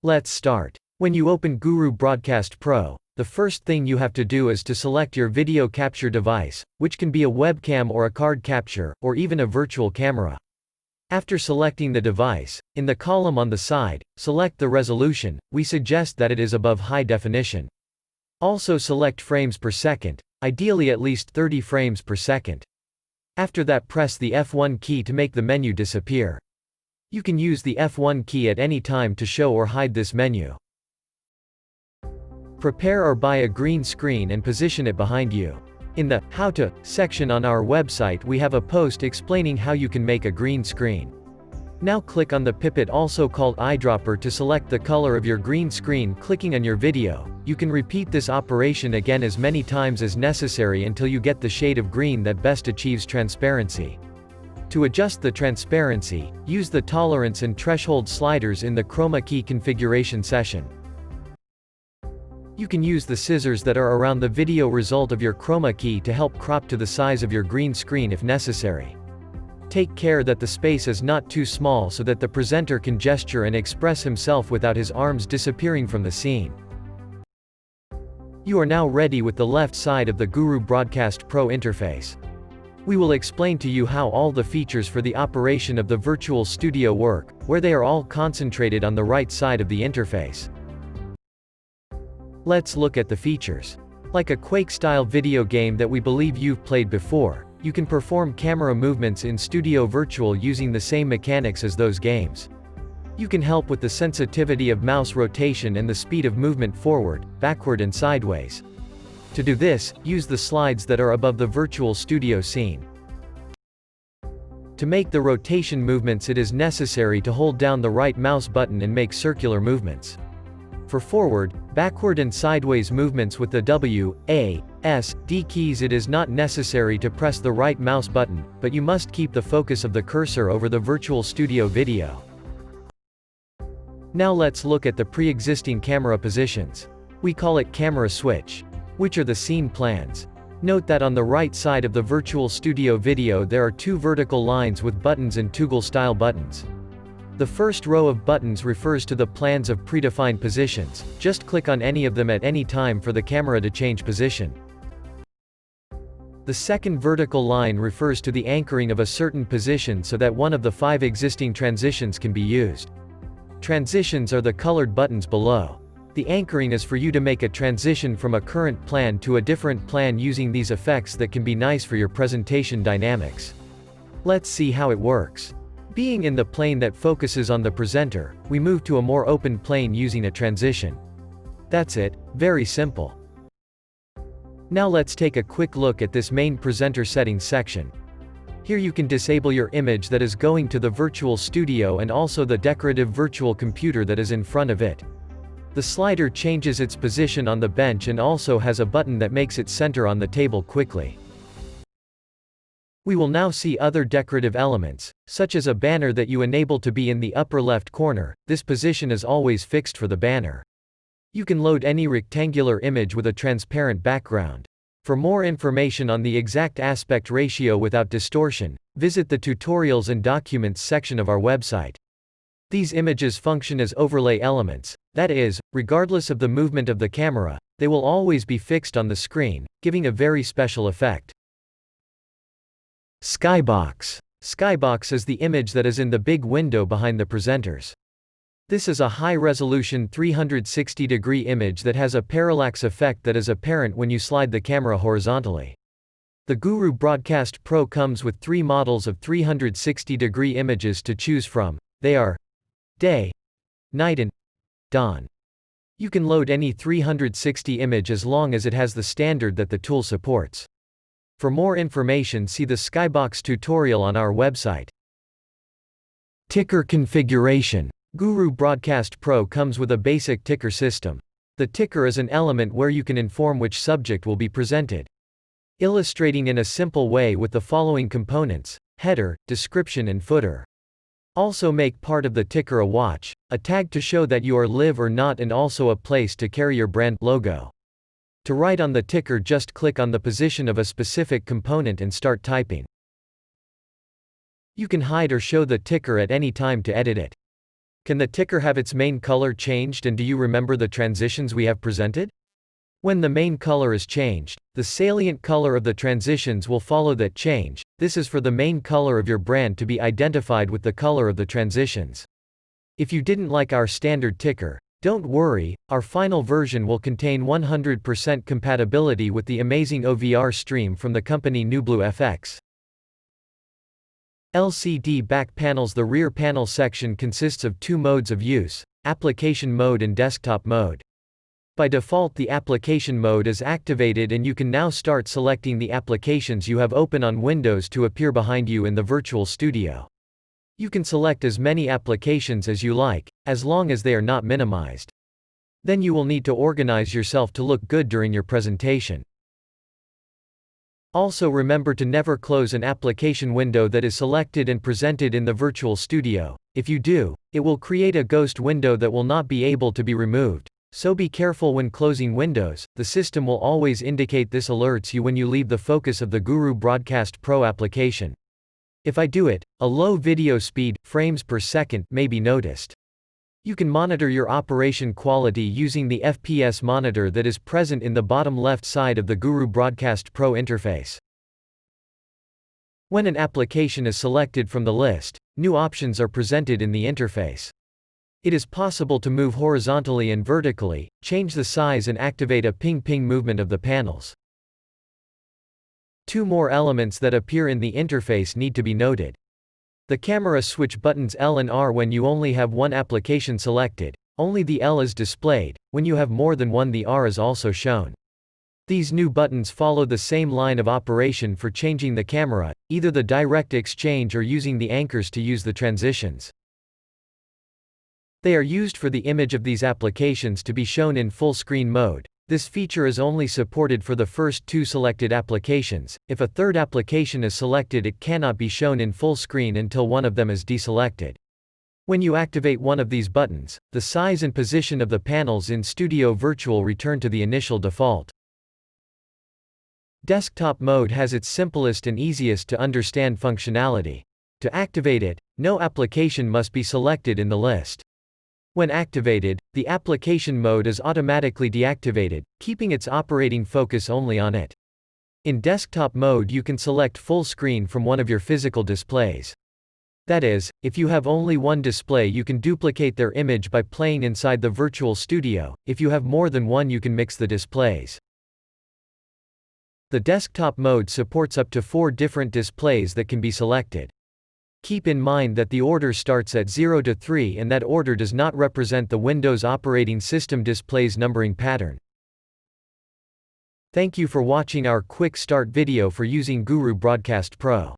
Let's start. When you open GuruBroadcast PRO, the first thing you have to do is to select your video capture device, which can be a webcam or a card capture, or even a virtual camera. After selecting the device, in the column on the side, select the resolution. We suggest that it is above high definition. Also select frames per second, ideally at least 30 frames per second. After that, press the F1 key to make the menu disappear. You can use the F1 key at any time to show or hide this menu. Prepare or buy a green screen and position it behind you. In the How To section on our website, we have a post explaining how you can make a green screen. Now click on the pipet, also called eyedropper, to select the color of your green screen. Clicking on your video, you can repeat this operation again as many times as necessary until you get the shade of green that best achieves transparency. To adjust the transparency, use the tolerance and threshold sliders in the chroma key configuration session. You can use the scissors that are around the video result of your chroma key to help crop to the size of your green screen if necessary. Take care that the space is not too small so that the presenter can gesture and express himself without his arms disappearing from the scene. You are now ready with the left side of the GuruBroadcast PRO interface. We will explain to you how all the features for the operation of the virtual studio work, where they are all concentrated on the right side of the interface. Let's look at the features. Like a Quake-style video game that we believe you've played before, you can perform camera movements in Studio Virtual using the same mechanics as those games. You can help with the sensitivity of mouse rotation and the speed of movement forward, backward and sideways. To do this, use the slides that are above the virtual studio scene. To make the rotation movements, it is necessary to hold down the right mouse button and make circular movements. For forward, backward and sideways movements with the W, A, S, D keys, it is not necessary to press the right mouse button, but you must keep the focus of the cursor over the virtual studio video. Now let's look at the pre-existing camera positions. We call it camera switch, which are the scene plans. Note that on the right side of the virtual studio video there are two vertical lines with buttons and toggle-style buttons. The first row of buttons refers to the plans of predefined positions. Just click on any of them at any time for the camera to change position. The second vertical line refers to the anchoring of a certain position so that one of the 5 existing transitions can be used. Transitions are the colored buttons below. The anchoring is for you to make a transition from a current plan to a different plan using these effects that can be nice for your presentation dynamics. Let's see how it works. Being in the plane that focuses on the presenter, we move to a more open plane using a transition. That's it, very simple. Now let's take a quick look at this main presenter settings section. Here you can disable your image that is going to the virtual studio and also the decorative virtual computer that is in front of it. The slider changes its position on the bench and also has a button that makes it center on the table quickly. We will now see other decorative elements, such as a banner that you enable to be in the upper left corner. This position is always fixed for the banner. You can load any rectangular image with a transparent background. For more information on the exact aspect ratio without distortion, visit the Tutorials and Documents section of our website. These images function as overlay elements, that is, regardless of the movement of the camera, they will always be fixed on the screen, giving a very special effect. Skybox. Skybox is the image that is in the big window behind the presenters. This is a high-resolution 360-degree image that has a parallax effect that is apparent when you slide the camera horizontally. The GuruBroadcast PRO comes with 3 models of 360-degree images to choose from. They are day, night and dawn. You can load any 360 image as long as it has the standard that the tool supports. For more information, see the Skybox tutorial on our website. Ticker configuration. GuruBroadcast PRO comes with a basic ticker system. The ticker is an element where you can inform which subject will be presented. Illustrating in a simple way with the following components: header, description and footer. Also make part of the ticker a watch, a tag to show that you are live or not, and also a place to carry your brand logo. To write on the ticker, just click on the position of a specific component and start typing. You can hide or show the ticker at any time to edit it. Can the ticker have its main color changed, and do you remember the transitions we have presented? When the main color is changed, the salient color of the transitions will follow that change. This is for the main color of your brand to be identified with the color of the transitions. If you didn't like our standard ticker, don't worry, our final version will contain 100% compatibility with the amazing OVR stream from the company Nublu FX. LCD back panels. The rear panel section consists of two modes of use: application mode and desktop mode. By default, the application mode is activated, and you can now start selecting the applications you have open on Windows to appear behind you in the virtual studio. You can select as many applications as you like, as long as they are not minimized. Then you will need to organize yourself to look good during your presentation. Also, remember to never close an application window that is selected and presented in the virtual studio. If you do, it will create a ghost window that will not be able to be removed. So be careful when closing windows. The system will always indicate this, alerts you when you leave the focus of the GuruBroadcast PRO application. If I do it, a low video speed, frames per second, may be noticed. You can monitor your operation quality using the Fps Monitor that is present in the bottom left side of the GuruBroadcast PRO interface. When an application is selected from the list, new options are presented in the interface. It is possible to move horizontally and vertically, change the size, and activate a ping-ping movement of the panels. Two more elements that appear in the interface need to be noted. The camera switch buttons L and R. When you only have one application selected, only the L is displayed. When you have more than one, the R is also shown. These new buttons follow the same line of operation for changing the camera, either the direct exchange or using the anchors to use the transitions. They are used for the image of these applications to be shown in full screen mode. This feature is only supported for the first two selected applications. If a third application is selected, it cannot be shown in full screen until one of them is deselected. When you activate one of these buttons, the size and position of the panels in Studio Virtual return to the initial default. Desktop mode has its simplest and easiest to understand functionality. To activate it, no application must be selected in the list. When activated, the application mode is automatically deactivated, keeping its operating focus only on it. In desktop mode, you can select full screen from one of your physical displays. That is, if you have only one display, you can duplicate their image by playing inside the virtual studio. If you have more than one, you can mix the displays. The desktop mode supports up to 4 different displays that can be selected. Keep in mind that the order starts at 0 to 3, and that order does not represent the Windows operating system display's numbering pattern. Thank you for watching our quick start video for using GuruBroadcast PRO.